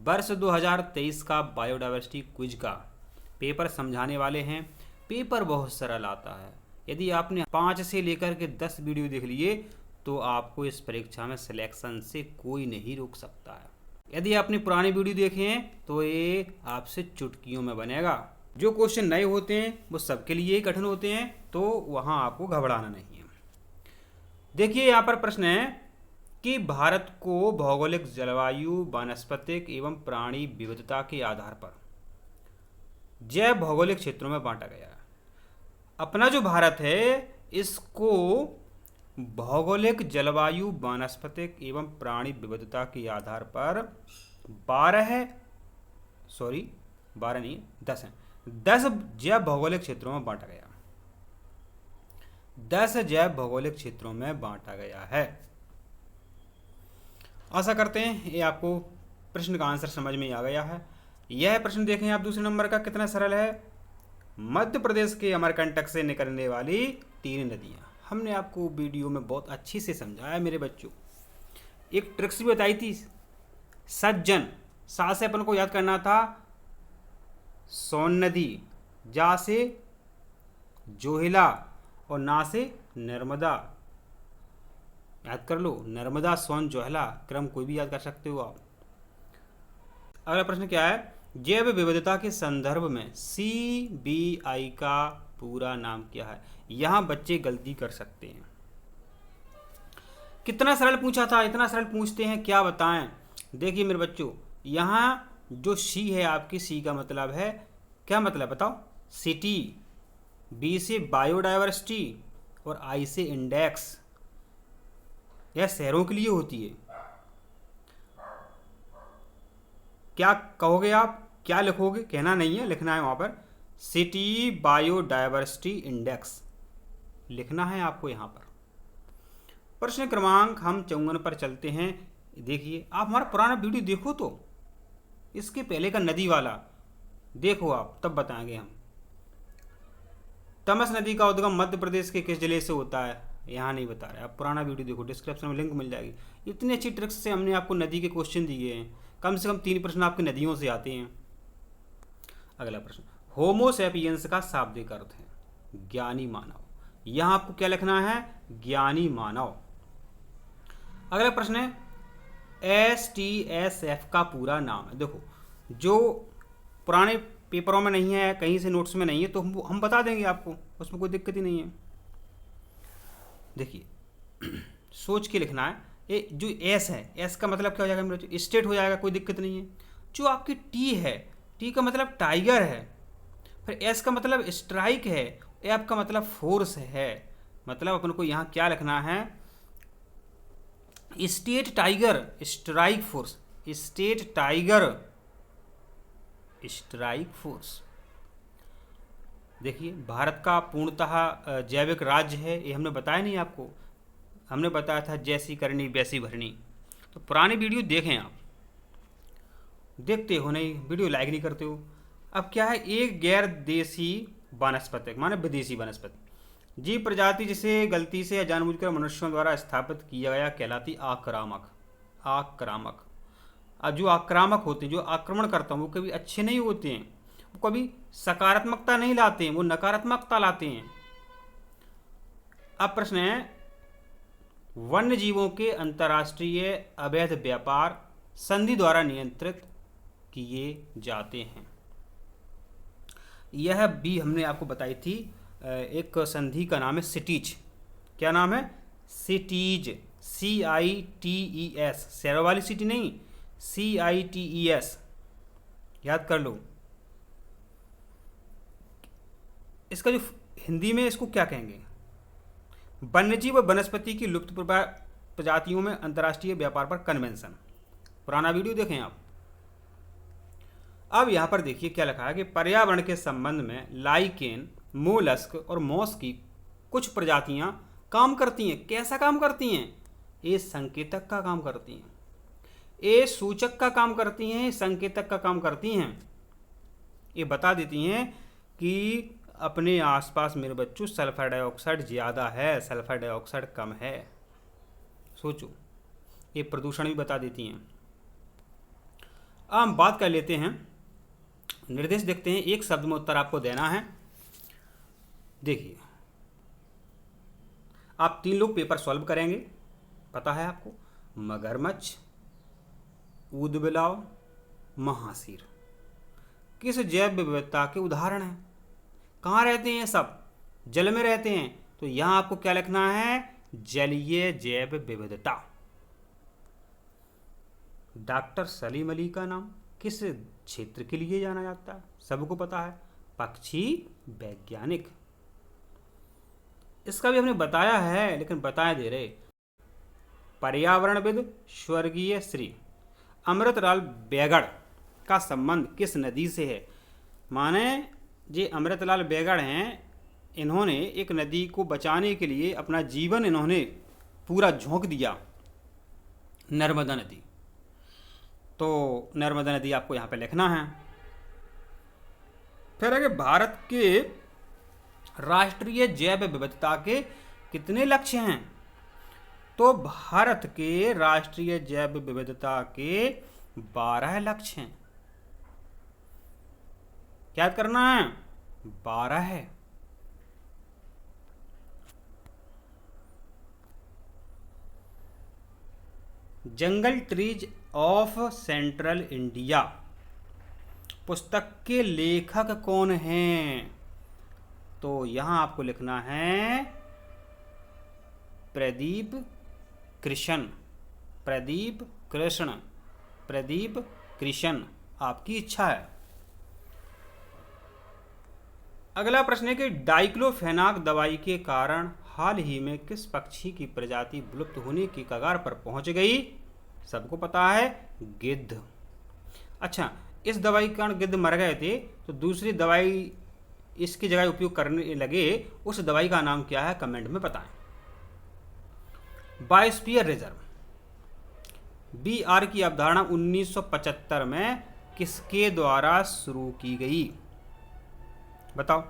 वर्ष 2023 का biodiversity quiz का पेपर समझाने वाले हैं। पेपर बहुत सरल आता है। यदि आपने 5 से लेकर के 10 वीडियो देख लिए तो आपको इस परीक्षा में सिलेक्शन से कोई नहीं रोक सकता है। यदि आपने पुरानी वीडियो देखे हैं तो ये आपसे चुटकियों में बनेगा। जो क्वेश्चन नए होते हैं वो सबके लिए ही कठिन होते हैं, तो वहाँ आपको घबराना नहीं है। देखिए यहाँ पर प्रश्न है कि भारत को भौगोलिक, जलवायु, वानस्पतिक एवं प्राणी विविधता के आधार पर जैव भौगोलिक क्षेत्रों में बांटा गया है। अपना जो भारत है इसको भौगोलिक, जलवायु, वानस्पतिक एवं प्राणी विविधता के आधार पर 10 जैव भौगोलिक क्षेत्रों में बांटा गया। 10 जैव भौगोलिक क्षेत्रों में बांटा गया है। आशा करते हैं ये आपको प्रश्न का आंसर समझ में आ गया है। यह प्रश्न देखें आप दूसरे नंबर का, कितना सरल है। मध्य प्रदेश के अमरकंटक से निकलने वाली 3 नदियां। हमने आपको वीडियो में बहुत अच्छी से समझाया मेरे बच्चों। एक ट्रिक्स भी बताई थी। सज्जन, सा से अपन को याद करना था सोन नदी, जा से जोहिला और ना से नर्मदा। याद कर लो, नर्मदा, सोन, जोहला, क्रम कोई भी याद कर सकते हो आप। अगला प्रश्न क्या है, जैव विविधता के संदर्भ में CBI का पूरा नाम क्या है। यहां बच्चे गलती कर सकते हैं। कितना सरल पूछा था, इतना सरल पूछते हैं, क्या बताएं। देखिए मेरे बच्चों, यहां जो सी है आपकी, सी का मतलब है, क्या मतलब बताओ, सिटी, बी से बायोडायवर्सिटी और आई से इंडेक्स। यह शहरों के लिए होती है। क्या कहोगे आप, क्या लिखोगे, कहना नहीं है, लिखना है वहां पर सिटी बायोडायवर्सिटी इंडेक्स लिखना है आपको यहाँ पर। प्रश्न क्रमांक हम 54 पर चलते हैं। देखिए आप हमारा पुराना वीडियो देखो, तो इसके पहले का नदी वाला देखो आप, तब बताएंगे हम। तमस नदी का उद्गम मध्य प्रदेश के किस जिले से होता है, यहाँ नहीं बता रहे। आप पुराना वीडियो देखो, डिस्क्रिप्शन में लिंक मिल जाएगी। इतनी अच्छी ट्रिक्स से हमने आपको नदी के क्वेश्चन दिए हैं। कम से कम 3 प्रश्न आपके नदियों से आते हैं। अगला प्रश्न, होमो सैपियंस का शाब्दिक अर्थ है ज्ञानी मानव। यहाँ आपको क्या लिखना है, ज्ञानी मानव। अगला प्रश्न है, STSF का पूरा नाम है। देखो, जो पुराने पेपरों में नहीं है, कहीं से नोट्स में नहीं है, तो हम बता देंगे आपको, उसमें कोई दिक्कत ही नहीं है। देखिए सोच के लिखना है। ये जो एस है, एस का मतलब क्या हो जाएगा मेरे बच्चों, स्टेट हो जाएगा, कोई दिक्कत नहीं है। जो आपकी टी है, टी का मतलब टाइगर है, फिर एस का मतलब स्ट्राइक है, एफ का मतलब फोर्स है। मतलब अपन को यहाँ क्या लिखना है, state tiger strike force, state tiger strike force. देखिए भारत का पूर्णतः जैविक राज्य है, ये हमने बताया नहीं आपको। हमने बताया था जैसी करनी वैसी भरनी। तो पुरानी वीडियो देखें आप, देखते हो नहीं, वीडियो लाइक नहीं करते हो। अब क्या है, एक गैर देशी वनस्पतिक माने विदेशी वनस्पति जीव प्रजाति जिसे गलती से या जानबूझकर मनुष्यों द्वारा स्थापित किया गया कहलाती आक्रामक। आक्रामक। अब जो आक्रामक होते हैं, जो आक्रमण करते हैं, वो कभी अच्छे नहीं होते हैं, वो कभी सकारात्मकता नहीं लाते हैं, वो नकारात्मकता लाते हैं। अब प्रश्न है, वन्य जीवों के अंतर्राष्ट्रीय अवैध व्यापार संधि द्वारा नियंत्रित किए जाते हैं। यह भी हमने आपको बताई थी। एक संधि का नाम है सिटीज। क्या नाम है, सिटीज, CITES, शहरों वाली सिटी नहीं, CITES, याद कर लो। इसका जो हिंदी में इसको क्या कहेंगे, वन्यजीव व वनस्पति की लुप्त प्रजातियों में अंतर्राष्ट्रीय व्यापार पर कन्वेंशन। पुराना वीडियो देखें आप। अब यहाँ पर देखिए क्या लिखा है कि पर्यावरण के संबंध में लाइकेन, मोलस्क और मॉस की कुछ प्रजातियां काम करती हैं। कैसा काम करती हैं, ये संकेतक का काम करती हैं, ये सूचक का काम करती हैं, संकेतक का काम करती हैं। ये बता देती हैं कि अपने आसपास मेरे बच्चों सल्फर डाइऑक्साइड ज़्यादा है, सल्फर डाइऑक्साइड कम है। सोचो, ये प्रदूषण भी बता देती हैं। अब हम बात कर लेते हैं, निर्देश देखते हैं, एक शब्द में उत्तर आपको देना है। देखिए, आप 3 लोग पेपर सॉल्व करेंगे, पता है आपको, मगरमच्छ, ऊदबिलाव, महासीर किस जैव विविधता के उदाहरण हैं? कहाँ रहते हैं? सब जल में रहते हैं। तो यहां आपको क्या लिखना है? जलीय जैव विविधता। डॉक्टर सलीम अली का नाम किस क्षेत्र के लिए जाना जाता है? सबको पता है, पक्षी वैज्ञानिक। इसका भी हमने बताया है, लेकिन बताए दे रहे। पर्यावरणविद स्वर्गीय श्री अमृतलाल बैगड़ का संबंध किस नदी से है? माने जे अमृतलाल बैगड़ हैं, इन्होंने एक नदी को बचाने के लिए अपना जीवन इन्होंने पूरा झोंक दिया, नर्मदा नदी। तो नर्मदा नदी आपको यहाँ पे लिखना है। फिर आगे, भारत के राष्ट्रीय जैव विविधता के कितने लक्ष्य हैं? तो भारत के राष्ट्रीय जैव विविधता के 12 लक्ष्य हैं। क्या करना है? 12 है। जंगल ट्रीज ऑफ सेंट्रल इंडिया पुस्तक के लेखक कौन हैं? तो यहां आपको लिखना है प्रदीप कृष्ण। प्रदीप कृष्ण, प्रदीप कृष्ण, आपकी इच्छा है। अगला प्रश्न है कि डाइक्लोफेनाक दवाई के कारण हाल ही में किस पक्षी की प्रजाति विलुप्त होने की कगार पर पहुंच गई? सबको पता है, गिद्ध। अच्छा, इस दवाई के कारण गिद्ध मर गए थे, तो दूसरी दवाई इसकी जगह उपयोग करने लगे, उस दवाई का नाम क्या है? कमेंट में बताएं। बायोस्फीयर रिजर्व, BR की अवधारणा 1975 में किसके द्वारा शुरू की गई? बताओ।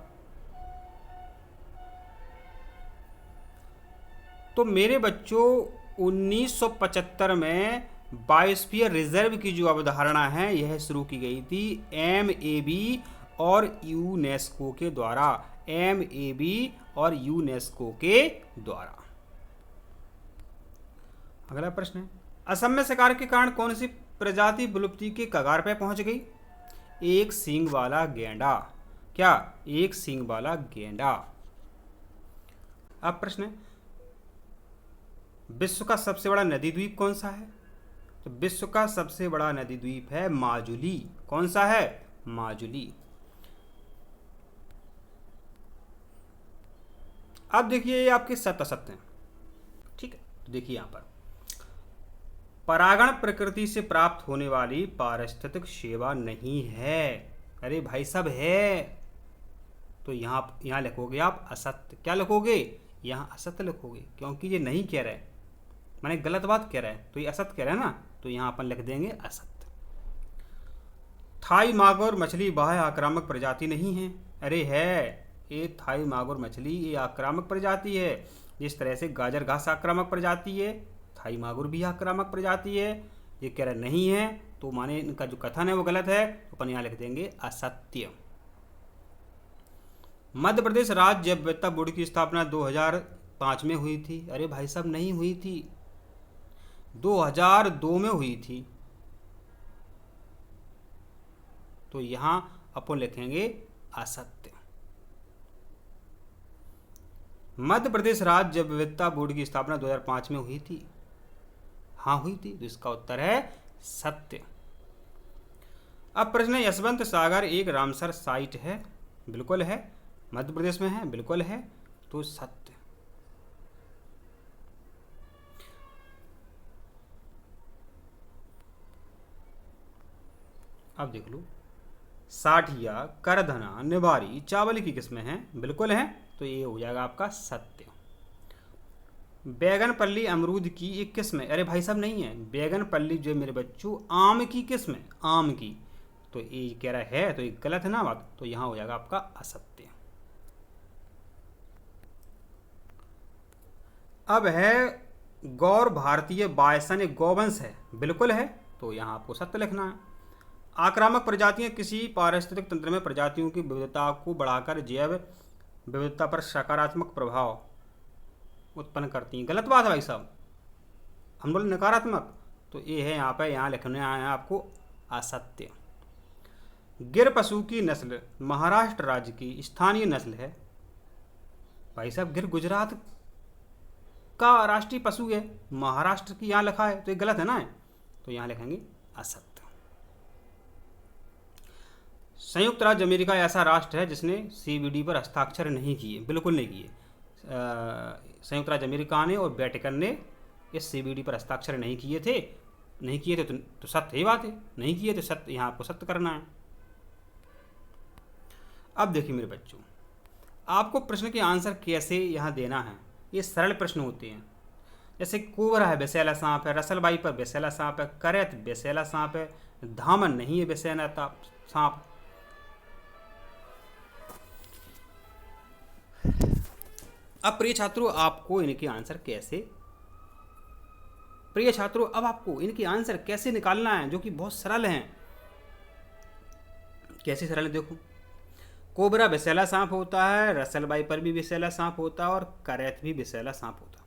तो मेरे बच्चों, 1975 में बायोस्फीयर रिजर्व की जो अवधारणा है, यह शुरू की गई थी MAB और यूनेस्को के द्वारा। MAB और यूनेस्को के द्वारा। अगला प्रश्न है, असम में शिकार के कारण कौन सी प्रजाति विलुप्ति के कगार पर पहुंच गई? एक सींग वाला गेंडा। क्या? एक सींग वाला गेंडा। अब प्रश्न है, विश्व का सबसे बड़ा नदी द्वीप कौन सा है? तो विश्व का सबसे बड़ा नदी द्वीप है माजुली। कौन सा है? माजुली। अब देखिए, ये आपके सत्य असत्य हैं, ठीक है। तो देखिए यहां पर, परागण प्रकृति से प्राप्त होने वाली पारिस्थितिक सेवा नहीं है। अरे भाई साहब, है। तो यहाँ लिखोगे आप असत्य। क्या लिखोगे? यहाँ असत्य लिखोगे, क्योंकि ये नहीं कह रहे, माने गलत बात कह रहा है, तो ये असत्य कह रहा है ना, तो यहाँ अपन लिख देंगे असत्य। थाई मागोर मछली बाह्य आक्रामक प्रजाति नहीं है। अरे है, ये थाई मागोर मछली ये आक्रामक प्रजाति है। जिस तरह से गाजर घास आक्रामक प्रजाति है, थाई मागुर भी आक्रामक प्रजाति है। ये कह रहा नहीं है, तो माने इनका जो कथन है वो गलत है, तो अपन यहाँ लिख देंगे असत्य। मध्य प्रदेश राज्य जैव विविधता बोर्ड की स्थापना 2005 में हुई थी। अरे भाई साहब, नहीं हुई थी, 2002 में हुई थी। तो यहां अपन लिखेंगे असत्य। मध्य प्रदेश राज्य जैव विविधता बोर्ड की स्थापना 2005 में हुई थी। हाँ हुई थी, तो इसका उत्तर है सत्य। अब प्रश्न है, यशवंत सागर एक रामसर साइट है? बिल्कुल है। मध्य प्रदेश में है? बिल्कुल है, तो सत्य। अब देख लो, साठिया, करधना, निवारी चावल की किस्में हैं? बिल्कुल है, तो ये हो जाएगा आपका सत्य। बैगन पल्ली अमरूद की एक किस्म है? अरे भाई साहब, नहीं है। बैगन पल्ली जो मेरे बच्चों आम की किस्म है, आम की। तो ये कह रहा है, तो ये गलत है ना बात, तो यहां हो जाएगा आपका असत्य। अब है, गौर भारतीय बायसन एक गौवंश है? बिल्कुल है, तो यहां आपको सत्य लिखना है। आक्रामक प्रजातियां किसी पारिस्थितिक तंत्र में प्रजातियों की विविधता को बढ़ाकर जैव विविधता पर सकारात्मक प्रभाव उत्पन्न करती हैं। गलत बात है भाई साहब, हम बोले नकारात्मक, तो ये है यहाँ पे, यहाँ लिखने आए हैं आपको असत्य। गिर पशु की नस्ल महाराष्ट्र राज्य की स्थानीय नस्ल है। भाई साहब गिर गुजरात का राष्ट्रीय पशु है, महाराष्ट्र की यहाँ लिखा है, तो ये गलत है ना, तो यहाँ लिखेंगे असत्य। संयुक्त राज्य अमेरिका ऐसा राष्ट्र है जिसने CBD पर हस्ताक्षर नहीं किए, बिल्कुल नहीं किए। संयुक्त राज्य अमेरिका ने और वेटिकन ने इस CBD पर हस्ताक्षर नहीं किए थे, तो सत्य ही बात है, नहीं किए तो सत्य, यहाँ आपको सत्य करना है। अब देखिए मेरे बच्चों, आपको प्रश्न के आंसर कैसे यहाँ देना है, ये सरल प्रश्न होते हैं। जैसे कोबरा है बेसैला सांप है, रसलबाई पर बेसैला सांप है, करैत बेसैला सांप है, धामन नहीं है बेसैला सांप। अब प्रिय छात्रों आपको इनके आंसर कैसे निकालना है, जो कि बहुत सरल हैं। कैसे सरल है देखो, कोबरा बेसैला सांप होता है, रसलबाई पर भी बेसैला सांप होता है और करैत भी बेसैला सांप होता है,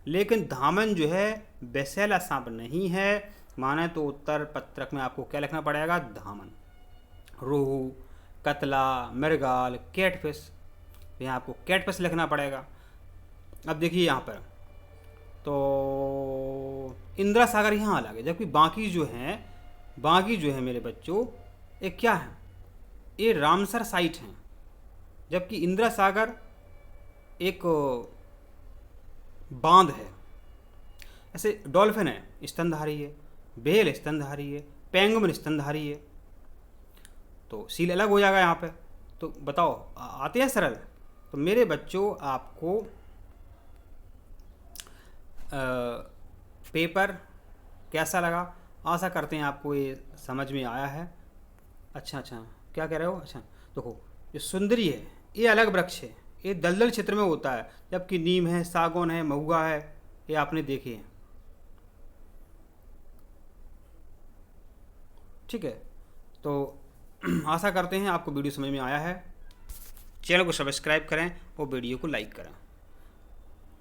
लेकिन धामन जो है बेसैला सांप नहीं है। माने तो उत्तर पत्रक में आपको क्या लिखना पड़ेगा, धामन। रोहू, कतला, मृगाल, कैटफिश, यहाँ आपको कैटफिश लिखना पड़ेगा। अब देखिए यहाँ पर तो इंदिरा सागर यहाँ अलग है, जबकि बाकी जो है मेरे बच्चों ये क्या है, ये रामसर साइट हैं, जबकि इंदिरा सागर एक बांध है। ऐसे डॉल्फिन है स्तनधारी है, व्हेल स्तनधारी है, पेंगुइन स्तनधारी है, तो सील अलग हो जाएगा यहाँ पे। तो बताओ आते हैं सरल। तो मेरे बच्चों आपको पेपर कैसा लगा, आशा करते हैं आपको ये समझ में आया है। अच्छा क्या कह रहे हो, अच्छा देखो ये सुंदरी है, ये अलग वृक्ष है, ये दलदल क्षेत्र में होता है, जबकि नीम है, सागौन है, महुआ है, ये आपने देखे हैं। ठीक है, तो आशा करते हैं आपको वीडियो समझ में आया है। चैनल को सब्सक्राइब करें और वीडियो को लाइक करें।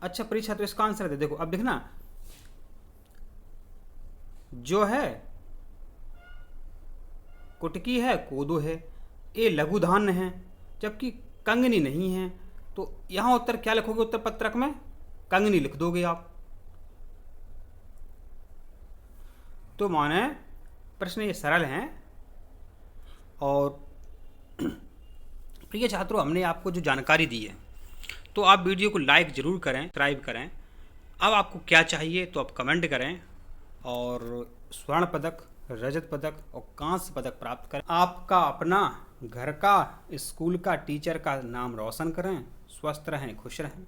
अच्छा प्रिय छात्र इसका आंसर दे, देखो अब देखना, जो है कुटकी है, कोदो है, ये लघु धान्य है, जबकि कंगनी नहीं है। तो यहाँ उत्तर क्या लिखोगे, उत्तर पत्रक में कंगनी लिख दोगे आप। तो माने प्रश्न ये सरल हैं। और प्रिय छात्रों हमने आपको जो जानकारी दी है, तो आप वीडियो को लाइक ज़रूर करें, सब्सक्राइब करें। अब आपको क्या चाहिए तो आप कमेंट करें और स्वर्ण पदक, रजत पदक और कांस्य पदक प्राप्त करें। आपका अपना घर का, स्कूल का, टीचर का नाम रोशन करें। स्वस्थ रहें, खुश रहें।